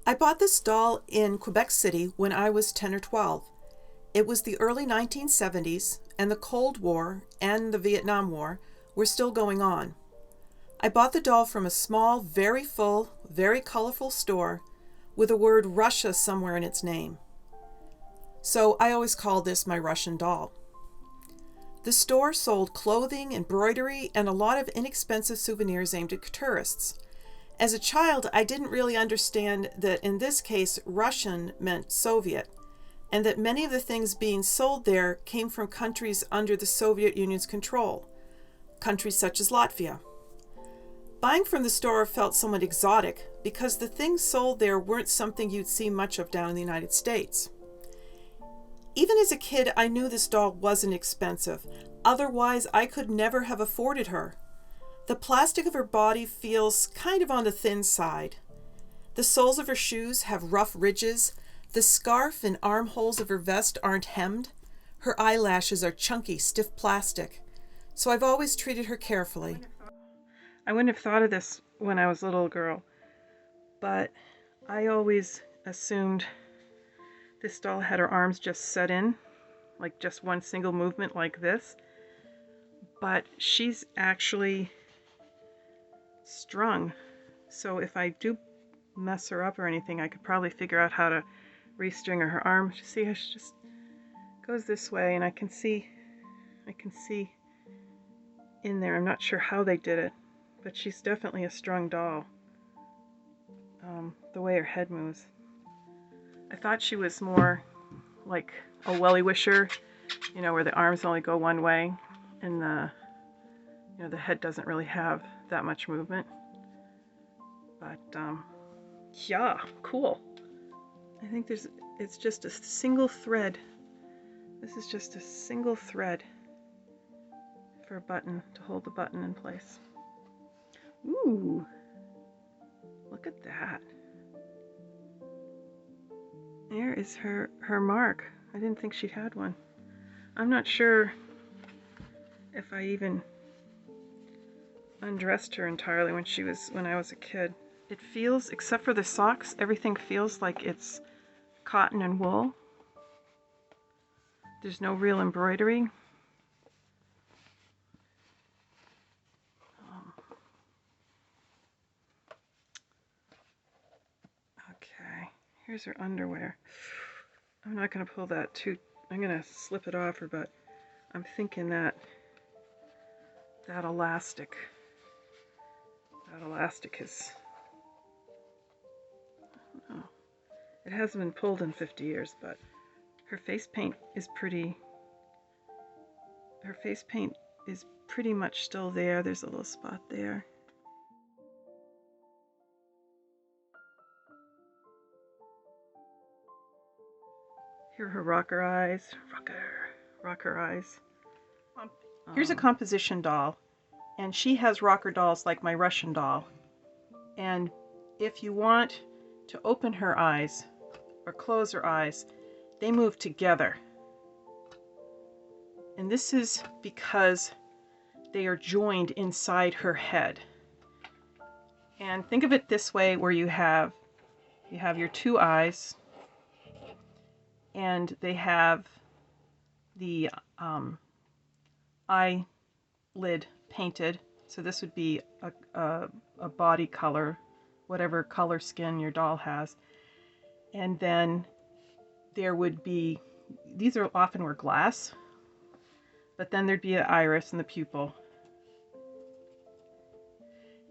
I bought this doll in Quebec City when I was 10 or 12. It was the early 1970s, and the Cold War and the Vietnam War were still going on. I bought the doll from a small, very full, very colorful store with the word Russia somewhere in its name. So I always called this my Russian doll. The store sold clothing, embroidery, and a lot of inexpensive souvenirs aimed at tourists. As a child, I didn't really understand that in this case, Russian meant Soviet, and that many of the things being sold there came from countries under the Soviet Union's control, countries such as Latvia. Buying from the store felt somewhat exotic because the things sold there weren't something you'd see much of down in the United States. Even as a kid, I knew this doll wasn't expensive. Otherwise, I could never have afforded her. The plastic of her body feels kind of on the thin side. The soles of her shoes have rough ridges. The scarf and armholes of her vest aren't hemmed. Her eyelashes are chunky, stiff plastic. So I've always treated her carefully. I wouldn't have thought of this when I was a little girl, but I always assumed this doll had her arms just set in, like just one single movement like this, but she's actually strung. So if I do mess her up or anything, I could probably figure out how to restring her. Her arm, see how she just goes this way, and I can see in there. I'm not sure how they did it, but she's definitely a strung doll. The way her head moves. I thought she was more like a welly wisher, where the arms only go one way, and the head doesn't really have that much movement. But yeah, cool. I think it's just a single thread. This is just a single thread for a button to hold the button in place. Ooh, look at that. There is her mark. I didn't think she had one. I'm not sure if I even undressed her entirely when I was a kid. It feels, except for the socks, everything feels like it's cotton and wool. There's no real embroidery. Okay, here's her underwear. I'm not going to pull that too, I'm going to slip it off her, but I'm thinking that elastic is, oh, it hasn't been pulled in 50 years, but her face paint is pretty much still there. There's a little spot there. Here are her rocker eyes. Rocker eyes. Here's a composition doll, and she has rocker dolls like my Russian doll. And if you want to open her eyes or close her eyes, they move together. And this is because they are joined inside her head. And think of it this way, where you have your two eyes, and they have the eyelid painted. So this would be a body color, whatever color skin your doll has. And then there would be, these are often were glass, but then there'd be an iris and the pupil.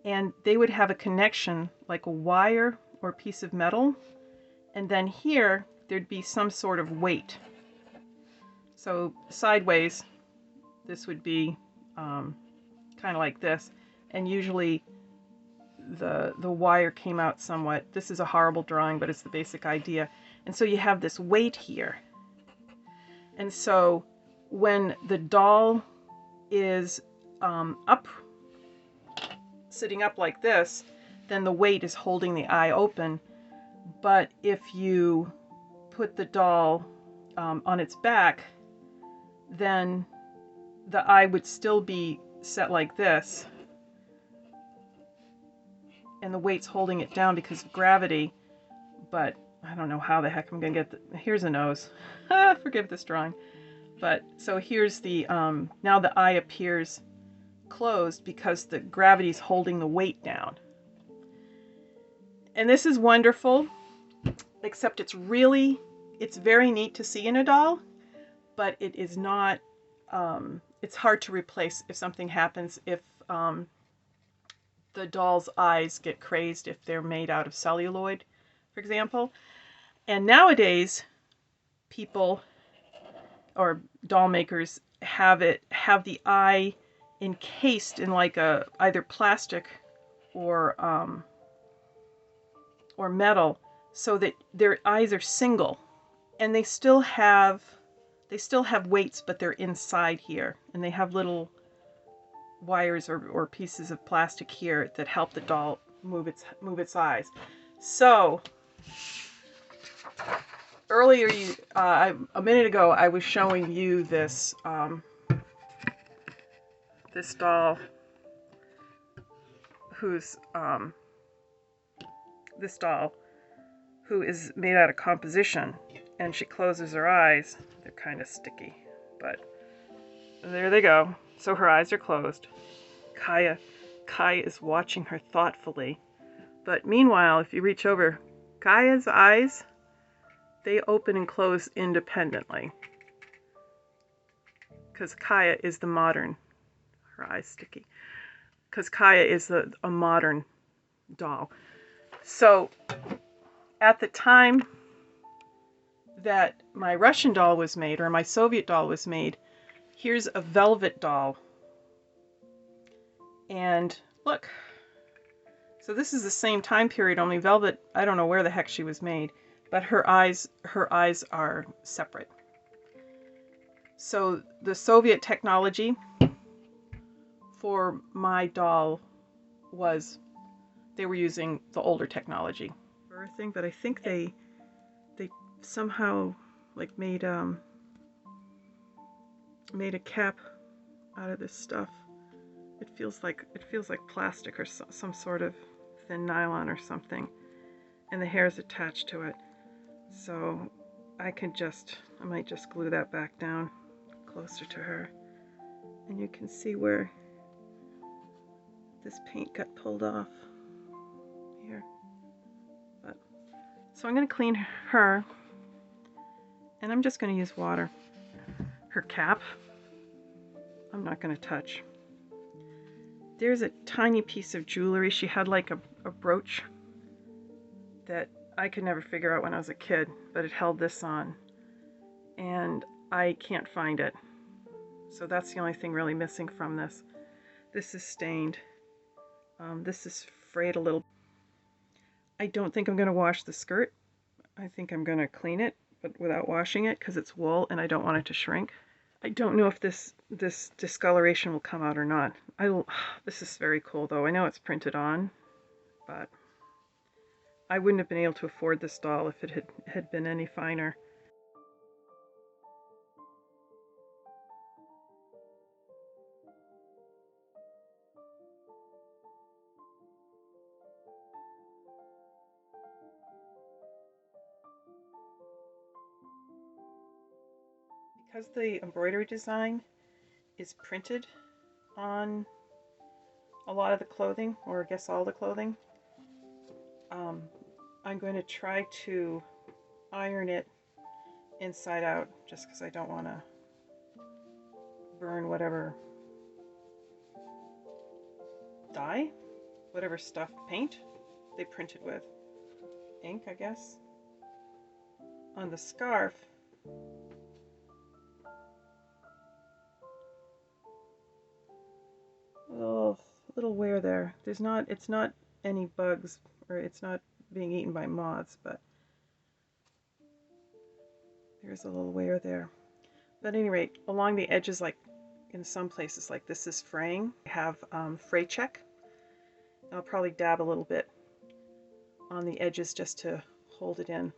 And they would have a connection like a wire or piece of metal. And then here, there'd be some sort of weight. So sideways, this would be kind of like this. And usually the wire came out somewhat. This is a horrible drawing, but it's the basic idea. And so you have this weight here. And so when the doll is sitting up like this, then the weight is holding the eye open. But if you put the doll on its back, then the eye would still be set like this, and the weight's holding it down because of gravity, but I don't know how the heck I'm gonna get here's a nose. Forgive this drawing. But so here's the now the eye appears closed because the gravity's holding the weight down. And this is wonderful, except it's very neat to see in a doll, but it is not, it's hard to replace if something happens, if the doll's eyes get crazed, if they're made out of celluloid, for example. And nowadays, people or doll makers have the eye encased in like either plastic or metal, so that their eyes are single, and they still have weights, but they're inside here, and they have little wires or pieces of plastic here that help the doll move its eyes. So earlier, a minute ago, I was showing you this this doll who is made out of composition, and she closes her eyes. They're kind of sticky, but there they go. So her eyes are closed. Kaya is watching her thoughtfully. But meanwhile, if you reach over, Kaya's eyes, they open and close independently. Because Kaya is the modern, her eyes sticky. Because Kaya is a modern doll. So at the time that my Russian doll was made, or my Soviet doll was made, here's a velvet doll. And look, so this is the same time period, only velvet, I don't know where the heck she was made, but her eyes are separate. So the Soviet technology for my doll they were using the older technology. Birthing, but I think they somehow like made a cap out of this stuff. It feels like plastic or some sort of thin nylon or something, and the hair is attached to it. So I might just glue that back down closer to her, and you can see where this paint got pulled off here. So I'm going to clean her, and I'm just going to use water. Her cap, I'm not going to touch. There's a tiny piece of jewelry. She had like a brooch that I could never figure out when I was a kid, but it held this on, and I can't find it. So that's the only thing really missing from this. This is stained. This is frayed a little. I don't think I'm going to wash the skirt. I think I'm going to clean it, but without washing it, because it's wool and I don't want it to shrink. I don't know if this discoloration will come out or not. This is very cool though. I know it's printed on, but I wouldn't have been able to afford this doll if it had been any finer. Because the embroidery design is printed on a lot of the clothing, or I guess all the clothing, I'm going to try to iron it inside out, just because I don't want to burn whatever dye, whatever stuff, paint they printed with. Ink, I guess. On the scarf, little wear there. It's not any bugs, or it's not being eaten by moths, but there's a little wear there. But at any rate, along the edges, like in some places like this is fraying, I have fray check. I'll probably dab a little bit on the edges just to hold it in.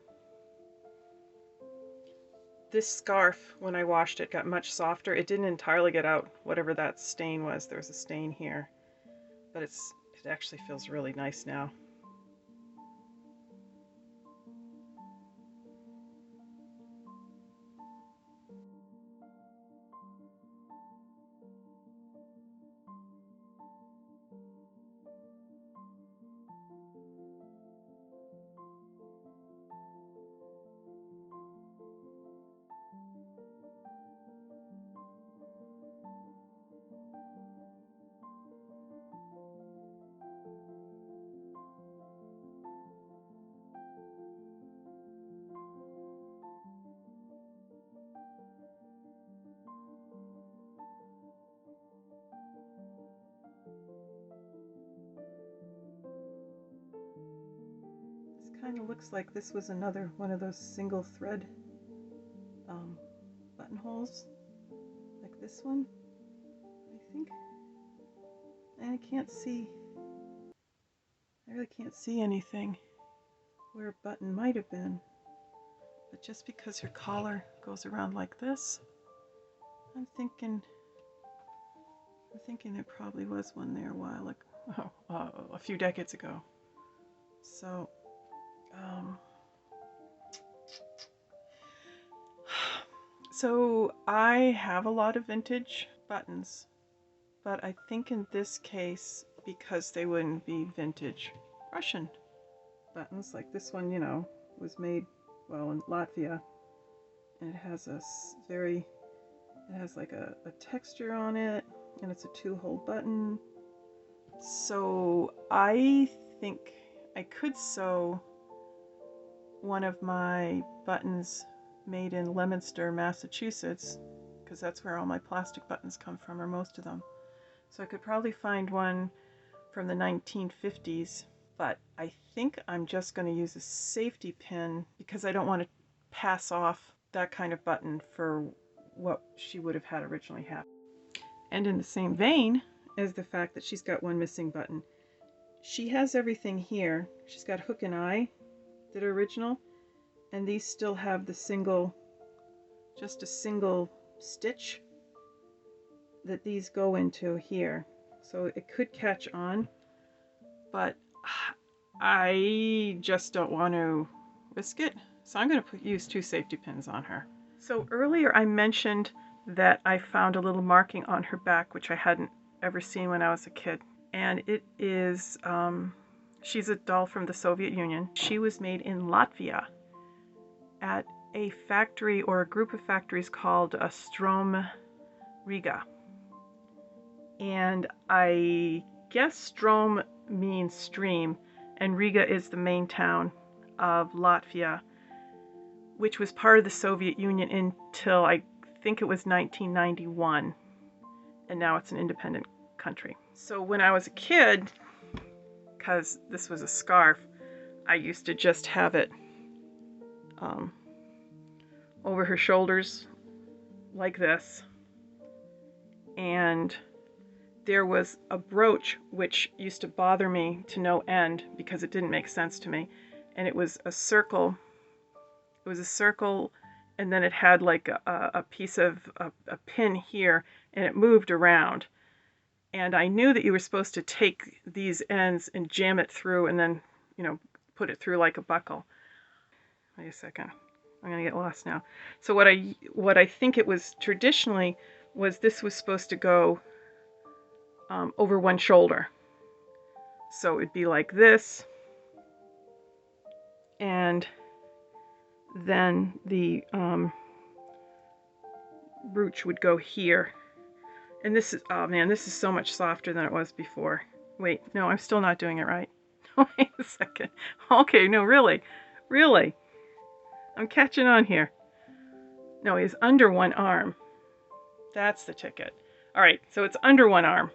This scarf, when I washed it, got much softer. It didn't entirely get out whatever that stain was. There was a stain here, but it actually feels really nice now. kind of looks like this was another one of those single thread buttonholes, like this one, I think. And I really can't see anything where a button might have been. But just because her collar goes around like this, I'm thinking there probably was one there a while ago, a few decades ago. So, so I have a lot of vintage buttons, but I think in this case, because they wouldn't be vintage Russian buttons, like this one, you know, was made, well, in Latvia, and it has like a texture on it, and it's a 2-hole button. So I think I could sew one of my buttons made in Leominster, Massachusetts, because that's where all my plastic buttons come from, or most of them. So I could probably find one from the 1950s, but I think I'm just going to use a safety pin because I don't want to pass off that kind of button for what she would have had originally happened. And in the same vein as the fact that she's got one missing button, she has everything here. She's got hook and eye that are original, and these still have the just a single stitch that these go into here. So it could catch on, but I just don't want to risk it. So I'm going to use 2 safety pins on her. So earlier I mentioned that I found a little marking on her back, which I hadn't ever seen when I was a kid. And it is, she's a doll from the Soviet Union. She was made in Latvia at a factory or a group of factories called Strom Riga. And I guess Strom means stream, and Riga is the main town of Latvia, which was part of the Soviet Union until I think it was 1991, and now it's an independent country. So when I was a kid, because this was a scarf, I used to just have it over her shoulders like this, and there was a brooch which used to bother me to no end because it didn't make sense to me, and it was a circle. It was a circle, and then it had like a piece of a pin here, and it moved around. And I knew that you were supposed to take these ends and jam it through, and then, you know, put it through like a buckle. Wait a second. I'm gonna get lost now. So what I think it was traditionally was this was supposed to go over one shoulder. So it'd be like this, and then the brooch would go here. And this is, oh man, this is so much softer than it was before. Wait, no, I'm still not doing it right. Wait a second. Okay, no, really. I'm catching on here. No, it's under one arm. That's the ticket. All right, so it's under one arm.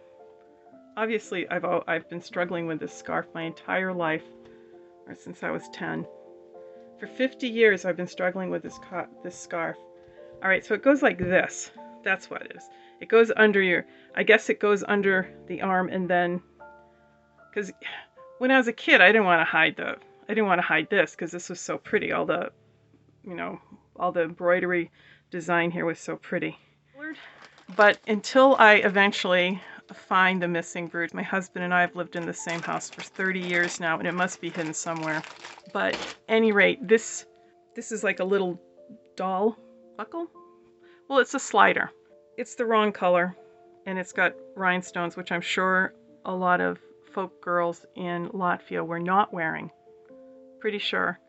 Obviously, I've been struggling with this scarf my entire life, or since I was 10. For 50 years, I've been struggling with this scarf. All right, so it goes like this. That's what it is. It goes under I guess it goes under the arm, and then, because when I was a kid, I didn't want to hide this because this was so pretty. All the embroidery design here was so pretty. But until I eventually find the missing brooch, my husband and I have lived in the same house for 30 years now, and it must be hidden somewhere. But at any rate, this is like a little doll buckle. Well, it's a slider. It's the wrong color, and it's got rhinestones, which I'm sure a lot of folk girls in Latvia were not wearing. Pretty sure.